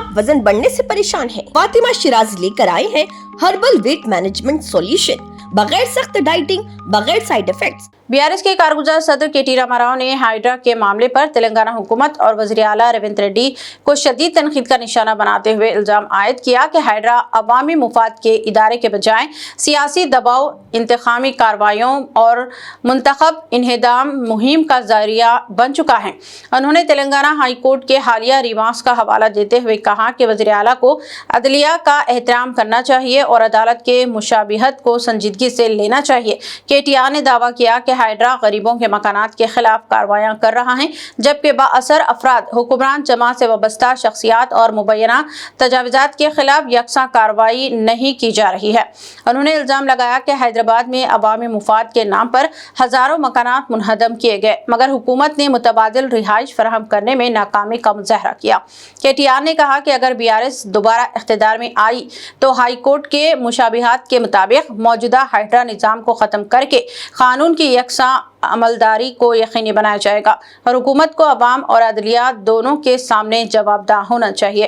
आप वजन बढ़ने से परेशान हैं? फातिमा शिराज लेकर आए हैं हर्बल वेट मैनेजमेंट सॉल्यूशन, बगैर सख्त डाइटिंग, बगैर साइड इफेक्ट्स। बीआरएस के कारगुजार सदर के टी रामाराव ने हाइड्रा के मामले पर तेलंगाना हुकूमत और वज़ीर आला रेवंत रेड्डी को शदीद तनकीद का निशाना बनाते हुए इल्जाम आयद किया कि हाइड्रा अवामी मुफाद के इदारे के बजाय सियासी दबाव, इंतखामी कार्रवाइयों और मुंतखब इन्हेदाम मुहिम का जरिया बन चुका है। उन्होंने तेलंगाना हाई कोर्ट के हालिया रिमार्क्स का हवाला देते हुए कहा कि वज़ीर आला को अदलिया का एहतराम करना चाहिए और अदालत के मुशाबिहत को संजीदगी से लेना चाहिए। केटीआर ने दावा किया कि हाइड्रा गरीबों के मकानात के खिलाफ कार्रवाइयां कर रहा है, जबकि बाअसर अफराद, हुक्मरान जमात से वाबस्ता शख्सियात और मुबैना तजावीज़ात के खिलाफ यकसा कार्रवाई नहीं की जा रही है। उन्होंने इल्जाम लगाया कि हैदराबाद में अवामी मुफाद के नाम पर हजारों मकानात मुनहदम किए गए, मगर हुकूमत ने मुतबादिल रिहाइश फराहम करने में नाकामी का मुजाहरा किया। केटीआर ने कहा कि अगर बीआरएस दोबारा इख्तिदार में आई तो हाई कोर्ट के मुशाबिहात के मुताबिक मौजूदा हाइड्रा निज़ाम को ख़त्म करके कानून की यकसा अमलदारी को यकीनी बनाया जाएगा और हुकूमत को अवाम और अदलिया दोनों के सामने जवाबदाह होना चाहिए।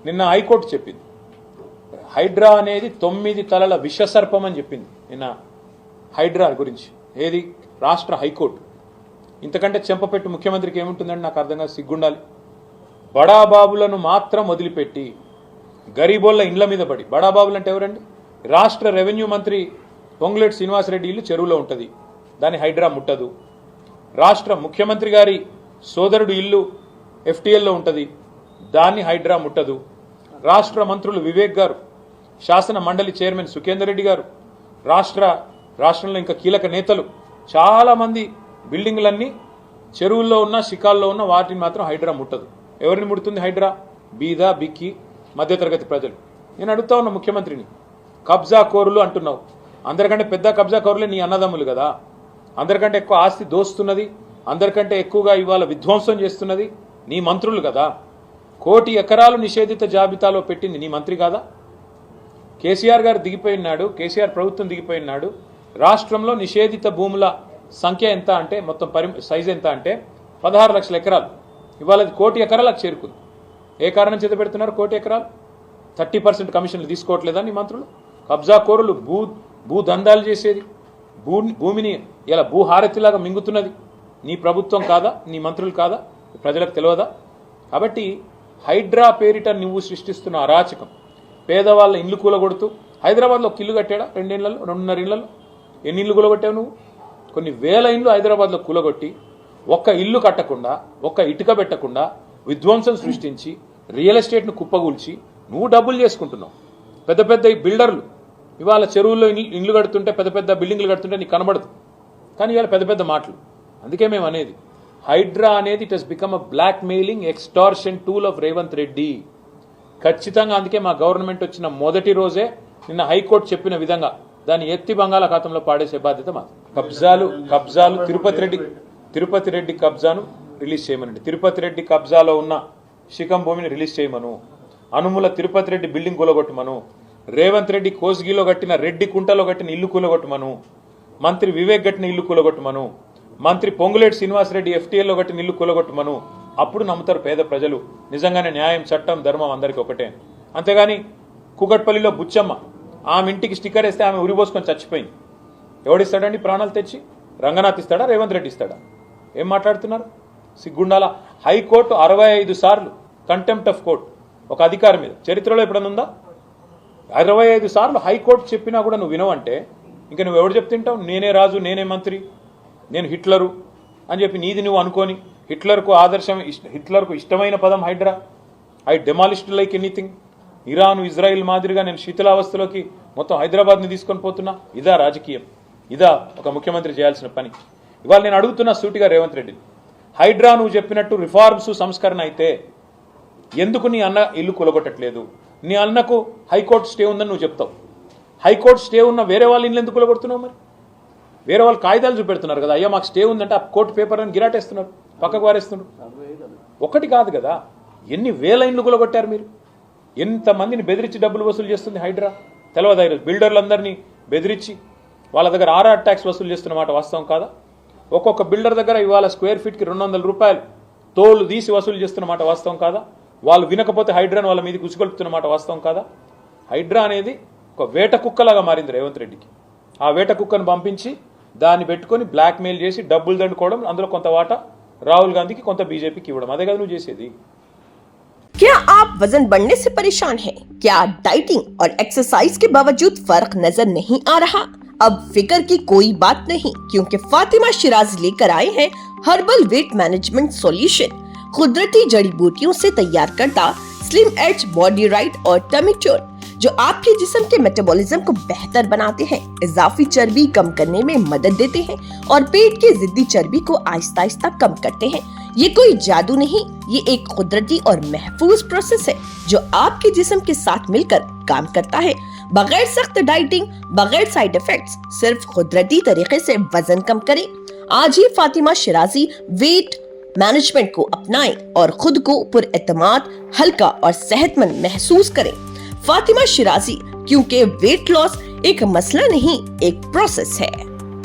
నిన్న హైకోర్టు చెప్పింది హైడ్రా అనేది 9 తలల విషసర్పం అని చెప్పింది నిన్న హైడ్రా గురించి ఏది రాష్ట్ర హైకోర్టు ఇంతకంటే చెంపపెట్టు ముఖ్యమంత్రికి ఏముంటుందండి నాకు అర్థం కాదు సిగ్గుండాలి బడాబాబులను మాత్రం వదిలిపెట్టి గరీబోళ్ళ ఇండ్ల మీద పడి బడాబాబులు అంటే ఎవరండి రాష్ట్ర రెవెన్యూ మంత్రి పొంగులేటి శ్రీనివాసరెడ్డి ఇల్లు చెరువులో ఉంటుంది దాని హైడ్రా ముట్టదు రాష్ట్ర ముఖ్యమంత్రి గారి సోదరుడు ఇల్లు ఎఫ్టీఎల్లో ఉంటుంది దాన్ని హైడ్రా ముట్టదు రాష్ట్ర మంత్రులు వివేక్ గారు శాసన మండలి చైర్మన్ సుఖేందర్ రెడ్డి గారు రాష్ట్రంలో ఇంకా కీలక నేతలు చాలా మంది బిల్డింగ్లన్నీ చెరువుల్లో ఉన్న శిఖాల్లో ఉన్న వాటిని మాత్రం హైడ్రా ముట్టదు ఎవరిని ముడుతుంది హైడ్రా బీదా బిక్కి మధ్యతరగతి ప్రజలు నేను అడుగుతా ఉన్నా ముఖ్యమంత్రిని కబ్జా కోరులు అంటున్నావు అందరికంటే పెద్ద కబ్జా కోరులే నీ అన్నదమ్ములు కదా అందరికంటే ఎక్కువ ఆస్తి దోస్తున్నది అందరికంటే ఎక్కువగా ఇవాళ విధ్వంసం చేస్తున్నది నీ మంత్రులు కదా 1 కోటి ఎకరాలు నిషేధిత జాబితాలో పెట్టింది నీ మంత్రి కాదా కేసీఆర్ గారు దిగిపోయినాడు కేసీఆర్ ప్రభుత్వం దిగిపోయినాడు రాష్ట్రంలో నిషేధిత భూముల సంఖ్య ఎంత అంటే మొత్తం సైజ్ ఎంత అంటే 16 లక్షల ఎకరాలు ఇవాళ 1 కోటి ఎకరాలకు చేరుకుంది ఏ కారణం చేత పెడుతున్నారు 1 కోటి ఎకరాలు 30% కమిషన్లు తీసుకోవట్లేదా నీ మంత్రులు కబ్జా కోరులు భూదందాలు చేసేది భూమిని ఇలా భూహారతిలాగా మింగుతున్నది నీ ప్రభుత్వం కాదా నీ మంత్రులు కాదా ప్రజలకు తెలియదా కాబట్టి హైడ్రా పేరిట నువ్వు సృష్టిస్తున్న అరాచకం పేదవాళ్ళ ఇల్లు కూలగొడుతూ హైదరాబాద్లో ఒక ఇల్లు కట్టాడా 2 ఏళ్లలో 2.5 ఏళ్లలో ఎన్ని ఇల్లు కూలగొట్టావు నువ్వు కొన్ని వేల ఇల్లు హైదరాబాద్లో కూలగొట్టి ఒక్క ఇల్లు కట్టకుండా ఒక్క ఇటుక పెట్టకుండా విధ్వంసం సృష్టించి రియల్ ఎస్టేట్ను కుప్పగూల్చి నువ్వు డబ్బులు చేసుకుంటున్నావు పెద్ద పెద్ద బిల్డర్లు ఇవాళ చెరువుల్లో ఇండ్లు కడుతుంటే పెద్ద పెద్ద బిల్డింగ్లు కడుతుంటే నీకు కనబడదు కానీ ఇవాళ పెద్ద పెద్ద మాటలు అందుకే మేము అనేది హైడ్రా అనేది it has become a blackmailing extortion tool of Revanth Reddy ఖచ్చితంగా అందుకే మా గవర్నమెంట్ వచ్చిన మొదటి రోజే నిన్న హైకోర్టు చెప్పిన విధంగా దాన్ని ఎత్తి బంగాళాఖాతంలో పాడేసే బాధ్యత మాది కబ్జాలు తిరుపతి రెడ్డి కబ్జాను రిలీజ్ చేయమనండి తిరుపతి రెడ్డి కబ్జాలో ఉన్న శిఖం భూమిని రిలీజ్ చేయమను అనుముల తిరుపతి రెడ్డి బిల్డింగ్ కూలగొట్టమను రేవంత్ రెడ్డి కోస్గిలో కట్టిన రెడ్డి కుంటలో కట్టిన ఇల్లు కూలగొట్టమను మంత్రి వివేక్ కట్టిన ఇల్లు కూలగొట్టమను మంత్రి పొంగులేటి శ్రీనివాసరెడ్డి ఎఫ్టీఎల్లో కట్టిన ఇల్లు కూలగొట్టమను అప్పుడు నమ్ముతారు పేద ప్రజలు నిజంగానే న్యాయం చట్టం ధర్మం అందరికీ ఒకటే అంతేగాని కూకట్పల్లిలో బుచ్చమ్మ ఆమె ఇంటికి స్టిక్కర్ వేస్తే ఆమె ఉరిపోసుకొని చచ్చిపోయింది ఎవడిస్తాడండి ప్రాణాలు తెచ్చి రంగనాథ్ ఇస్తాడా రేవంత్ రెడ్డి ఇస్తాడా ఏం మాట్లాడుతున్నారు సిగ్గుండాల హైకోర్టు 65 సార్లు కంటెంప్ట్ ఆఫ్ కోర్ట్ ఒక అధికారి మీద చరిత్రలో ఎప్పుడన్నా ఉందా 65 సార్లు హైకోర్టు చెప్పినా కూడా నువ్వు వినవంటే ఇంకా నువ్వు ఎవడు చెప్తుంటావు నేనే రాజు నేనే మంత్రి నేను హిట్లరు అని చెప్పి నీది నువ్వు అనుకోని హిట్లర్కు ఇష్టమైన పదం Hydraa I demolished like anything Iran Israel మాదిరిగా నేను శీతలావస్థలోకి మొత్తం హైదరాబాద్ని తీసుకొని పోతున్నా ఇదా రాజకీయం ఇదా ఒక ముఖ్యమంత్రి చేయాల్సిన పని ఇవాళ నేను అడుగుతున్నా సూటిగా రేవంత్ రెడ్డిని హైడ్రా నువ్వు చెప్పినట్టు రిఫార్మ్స్ సంస్కరణ అయితే ఎందుకు నీ అన్న ఇల్లు కూలగొట్టట్లేదు నీ అన్నకు హైకోర్టు స్టే ఉందని నువ్వు చెప్తావు హైకోర్టు స్టే ఉన్న వేరే వాళ్ళ ఇల్లు ఎందుకు కూలగొడుతున్నావు మరి వేరే వాళ్ళు కాగితాలు చూపెడుతున్నారు కదా అయ్యా మాకు స్టే ఉందంటే ఆ కోర్టు పేపర్ అని గిరాటేస్తున్నారు పక్కకు వారేస్తున్నారు ఒకటి కాదు కదా ఎన్ని వేల ఇండ్లు కూలగొట్టారు మీరు ఎంతమందిని బెదిరించి డబ్బులు వసూలు చేస్తుంది హైడ్రా తెలియదు బిల్డర్లందరినీ బెదిరించి వాళ్ళ దగ్గర ఆర్ఆర్ ట్యాక్స్ వసూలు చేస్తున్న మాట వాస్తవం కాదా ఒక్కొక్క బిల్డర్ దగ్గర ఇవాళ స్క్వేర్ ఫీట్కి 200 రూపాయలు తోలు తీసి వసూలు చేస్తున్న మాట వాస్తవం కాదా? వాళ్ళు వినకపోతే హైడ్రాను వాళ్ళ మీదకి ఉసుగొల్పుతున్న మాట వాస్తవం కాదా? హైడ్రా అనేది ఒక వేట కుక్కలాగా మారింది రేవంత్ రెడ్డికి. ఆ వేట కుక్కను పంపించి దాన్ని పెట్టుకొని బ్లాక్మెయిల్ చేసి డబ్బులు దండుకోవడం, అందులో కొంత వాటా రాహుల్ గాంధీకి, కొంత బీజేపీకి ఇవ్వడం. అదే కదా నువ్వు చేసేది. क्या आप वजन बढ़ने से परेशान हैं? क्या डाइटिंग और एक्सरसाइज के बावजूद फर्क नजर नहीं आ रहा? अब फिक्र की कोई बात नहीं, क्योंकि फातिमा शिराज लेकर आए हैं हर्बल वेट मैनेजमेंट सॉल्यूशन। कुदरती जड़ी बूटियों से तैयार करता स्लिम एज बॉडी राइट और टमी ट्यून, जो आपके जिस्म के मेटाबॉलिज्म को बेहतर बनाते हैं, इजाफी चर्बी कम करने में मदद देते हैं और पेट की जिद्दी चर्बी को आहिस्ता आहिस्ता कम करते हैं। ये कोई जादू नहीं, ये एक कुदरती और महफूज प्रोसेस है जो आपके जिस्म के साथ मिलकर काम करता है, बगैर सख्त डाइटिंग, बगैर साइड इफेक्ट्स, सिर्फ कुदरती तरीके से वजन कम करें। आज ही फातिमा शिराजी वेट मैनेजमेंट को अपनाएं और खुद को पुरएतमाद, हल्का और सेहतमंद महसूस करें। फातिमा शिराजी, क्योंकि वेट लॉस एक मसला नहीं, एक प्रोसेस है।